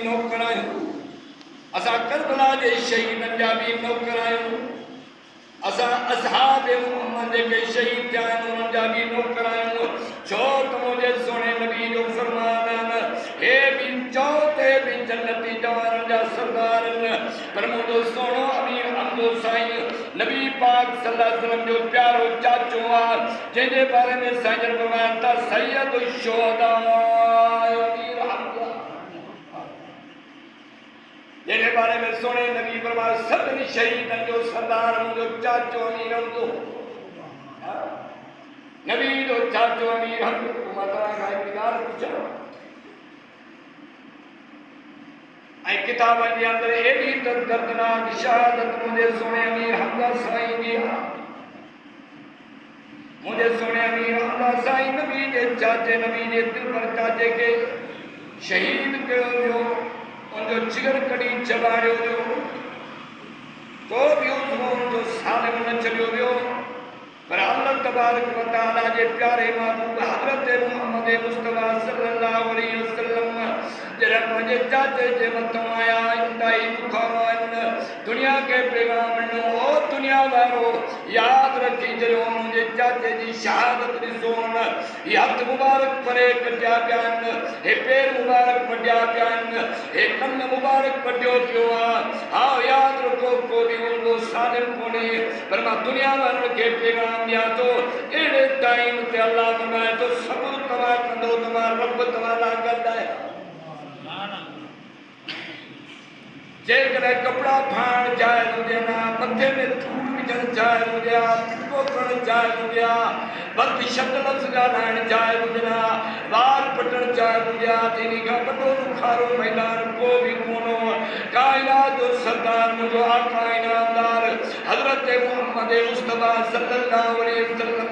नौकर आहियूं, असां करबला जे शहीदनि जा बि नौकर आहियूं, असां असहाब मुहम्मद जेके शहीद थिया आहिनि उन्हनि जा बि नौकर आहियूं। छो त मुंहिंजे सोणे नबी जो फरमान आहे, हे बि चओ ते बि जन्नती जवाननि जा सरदार आहिनि। पर मुंहिंजो सोणो अमीर हमदो साईं नबी पाक सल्लल्लाहु अलैहि वसल्लम जो प्यारो चाचो आहे, जंहिंजे बारे में साईं जन फरमाइनि था सैयद शुहदा अमीर हमदा, जंहिंजे बारे में सोने नबी फरमाया सभिनी शहीदनि जो सरदार मुंहिंजो चाचो अमीर हमदो। नबी जो चाचो अमीर हमदो। माता खां हिकु ॻाल्हि पुछां, ऐं किताबनि जे अंदरि एॾी त दर्दनाक शहादत मुंहिंजे सोने अमीर हमदा साईं जी आहे। मुंहिंजे सोने अमीर हमदा साईं नबी जे चाचे नबी जे दिल पर चाचे खे शहीद कयो वियो, उनजो जिगर कढी चबाड़ियो वियो, तो बि उनजो सालिम न छॾियो वियो। पर अल्लाह तबारक व तआला जे प्यारे महबूब हज़रत मुहम्मद मुस्तफ़ा सल्लल्लाहु अलैहि वसल्लम जरा पंहिंजे चाचे जे मथां आया इंतहाई दुखावा आहिनि, दुनिया खे पैगाम ॾिनो, ओ दुनिया वारो यादि रखी छॾियो मुंहिंजे चाचे जी शहादत ॾिसो न, हे हथ मुबारक परे कटिया पिया आहिनि, हे पेर मुबारक वढिया पिया आहिनि, हे कन मुबारक वढियो पियो आहे। हा यादि रखो को बि उनजो सालिम कोन्हे, पर मां दुनिया वारनि खे पैगाम ॾियां थो, अहिड़े टाइम ते अल्लाह फरमाए थो सबुर तव्हां कंदो त मां रब तव्हां लाइ गॾु आहियां। जेकॾहिं कपिड़ा फाइण जाइज़ हुजे हा, मथे में धूड़ विझणु जाइज़ हुजे हा, फिटको करणु जाइज़ हुजे हा, बल्कि शब्द लफ़्ज़ ॻाल्हाइणु जाइज़ हुजे हा, वार पटणु जाइज़ हुजे हा, त इन खां वॾो बुखारो मैदान को बि कोन हो। काइनात जो सरदार मुंहिंजो आका इनामदार हज़रत मुहम्मद मुस्तफ़ा सल्लल्लाहु अलैहि वसल्लम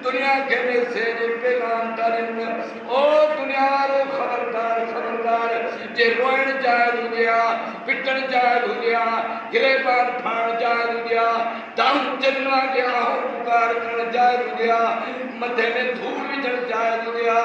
दुनिया खे मैसेज पैगाम था ॾियनि, ओ दुनिया वारो ख़बरदार ख़बरदार, जे रोइणु जाइज़ हुजे हा, पिटण जाइज़ हुजे हा, गिरेबान फाइण जाइज़ हुजे हा, दाऊं चलना के आहो पुकार करणु जाइज़ हुजे हा, मथे में धूड़ विझणु जाइज़ हुजे हा,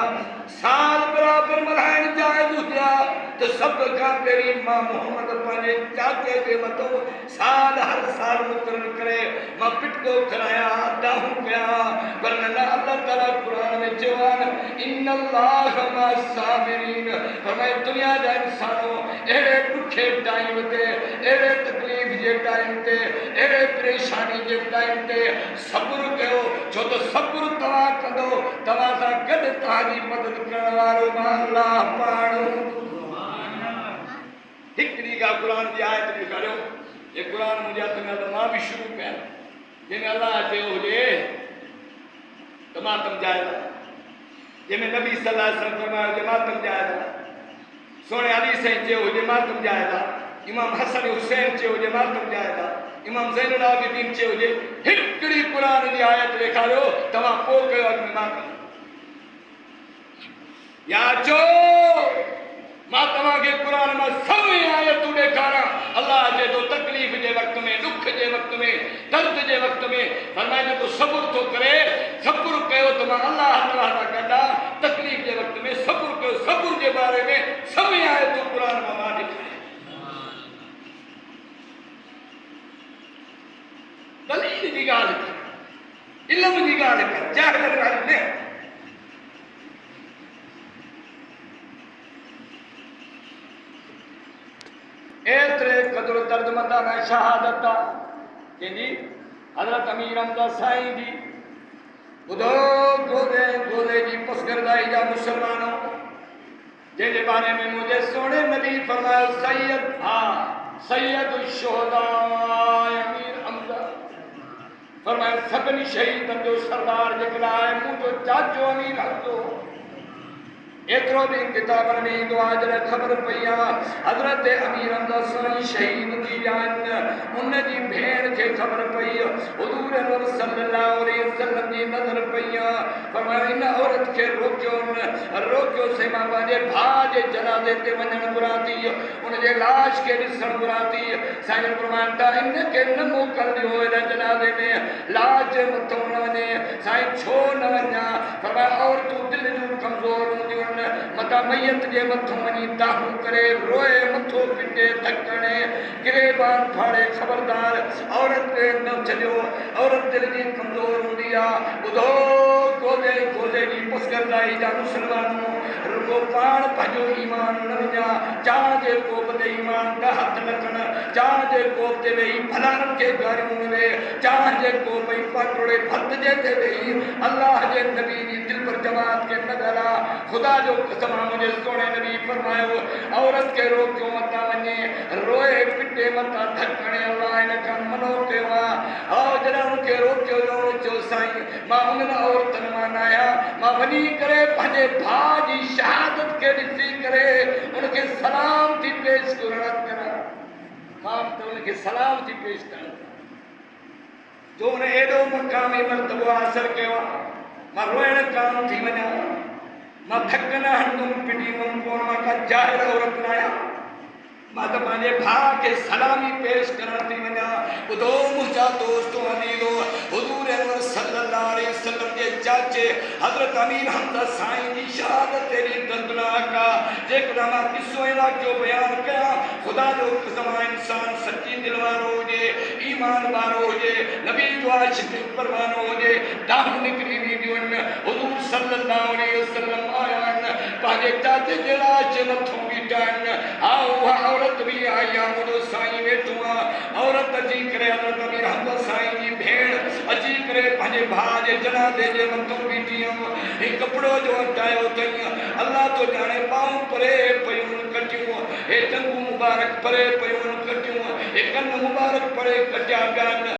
साल बराबरि मल्हाइणु जाइज़ हुजे हा, त सभ खां पहिरीं मां मुहम्मद पंहिंजे चाचे जे मथां साल हर साल मुक़ररु करे मां पिटको करायां, दाऊं कयां। पर न अल्लाह ताला क़ुरान में चयो आहे इन्नल्लाह मअस-साबिरीन, फरमाए दुनिया जा इंसानो अहिड़े ॾुखे टाइम ते, अहिड़े तकलीफ़ जे टाइम ते, अहिड़े परेशानी जे टाइम ते सब्र कयो, छो त सब्र तव्हां कंदो तव्हां सां गॾु तव्हांजी मदद करण वारो मां अल्लाह पाण। हिकिड़ी का क़ुरान जी आयत ॾेखारियो, ये क़ुरान मुंहिंजे हथ में त मां बि शुरू कयां, जंहिंमें अल्लाह चयो हुजे त मां सम्झायां, जंहिंमें नबी सल्लल्लाहु अलैहि वसल्लम फरमायो हुजे मां सम्झायां, सोणे अली साईं चयो हुजे मां सम्झायां, इमाम हसन हुसैन चयो हुजे मां सम्झायां, इमाम ज़ैनुल आबिदीन चयो हुजे, हिकिड़ी क़ुरान जी आयत ॾेखारियो तव्हां पोइ कयो अॻु में मां कंदुमि, या चओ मां तव्हांखे क़ुरान मां सभई आयतूं ॾेखारां। अल्लाह चए थो तकलीफ़ जे वक़्त में, दुख जे वक़्त में, दर्द जे वक़्त में, फरमाए जेको सब्र थो करे, सब्र कयो त मां अल्लाह तव्हां सां गॾु आहे, तकलीफ़ जे वक़्त में सब्र कयो। सब्र जे बारे में सभई आयतूं क़ुरान मां मां ॾेखारियां। दलील जी ॻाल्हि कर, इल्म जी ॻाल्हि कर, जाहिल ॻाल्हि न। एतिरे क़दुरु दर्दमंदाना शहादत आहे कंहिंजी, हज़रत अमीर हमदा साईं जी। ॿुधो गोदे गोदे जी पसगरदाई जा मुसलमानो, जंहिंजे बारे में मुंहिंजे सोणे नबी फरमायो सैयद, हा सैयद शुहदा अमीर हमदा, फरमायो सभिनी शहीदनि जो सरदार जेकॾहिं आहे मुंहिंजो चाचो अमीर हमदो। एतिरो बि किताबनि में ईंदो आहे, जॾहिं ख़बर पई आहे हज़रत अमीर हमदा साईं शहीद थी विया आहिनि, उनजी भेण खे ख़बर पई, हुज़ूर अनवर सल्लल्लाहु अलैहि वसल्लम जी नज़र पई आहे, फरमायो इन औरत खे रोकियो न, रोकियो से मां पंहिंजे भाउ जे जनाज़े ते वञणु घुरां थी, उनजे लाश खे ॾिसणु घुरां थी। साईं फरमाइनि था इनखे न मोकिलियो हिन जनाज़े में, लाश जे मथां न वञे। साईं छो न वञा? फरमाया औरतूं दिलि जूं कमज़ोर हूंदियूं मता मैयत जे मथों वञी दाहू करे रोए मथो पिटे धकणे गिरेबान फाड़े ख़बरदार औरत खे न छॾियो औरत दिलि जी कमज़ोर हूंदी आहे ॿुधो गोदे गोदे जी पुसगरदाई जा मुस्लमानों रुगो पाण पंहिंजो ईमान न विझा चाह जे कोप ते ईमान का हथ न खण चाह जे कोप ते वेही फलाणनि खे गारियूं न वे चाह जे कोप ई पाटोड़े भत जे ते वेही अल्लाह जे नबी जी दिल पर जमात के न ॻाल्हा ख़ुदा जो कसम मुंहिंजे सोणे नबी फरमायो औरत खे रोकियो मता वञे रोए पिटे मता धकणे अल्लाह इन खां मनो कयो आहे और जॾहिं उनखे रोकियो चयो साईं मां उन्हनि औरतुनि मां न आहियां मां वञी करे पंहिंजे भाउ जी शहादत खे ॾिसी करे उनखे सलाम थी पेश करां मां त उनखे सलाम थी पेश कयां जो उन एॾो मक़ामी मर्तबो हासिल कयो आहे मां रोइण कान थी वञा मां थक न हणंदुमि पिटींदुमि कोन मां का ज़ाहिर औरत न आहियां मां त पंहिंजे भाउ खे सलामी पेश करण थी वञा ॿुधो मुंहिंजा दोस्तो अमीरो हुज़ूर अनवर सल्लल्लाहु अलैहि वसल्लम जे चाचे हज़रत अमीर हमज़ा साईं जी शहादत एॾी दर्दनाक आहे जेकॾहिं मां किसो इलाइक़ो बयानु कयां ख़ुदा जो कसम इंसान सची दिलि वारो हुजे ईमान वारो हुजे नबी जो आशिक़ परवानो हुजे दाहूं निकिरी वेंदियूं आहिनि हुज़ूर सल्लल्लाहु अलैहि वसल्लम आया आहिनि पंहिंजे चाचे जे लाश मथां बीठा आहिनि हा उहा औरत भी आई आहे मुंहिंजो साईं वेठो आहे औरत अची करे हज़रत अमीर हमज़ा साईं जी भेण अची करे पंहिंजे भाउ जे जनाज़े जे मथां बीठी हुयमि ही कपिड़ो जो हटायो अथई अल्लाह तो ॼाणे ॿाहूं परे पयूं कटियूं हे टंगूं मुबारक परे पयूं कटियूं हे कन मुबारक परे कटिया पिया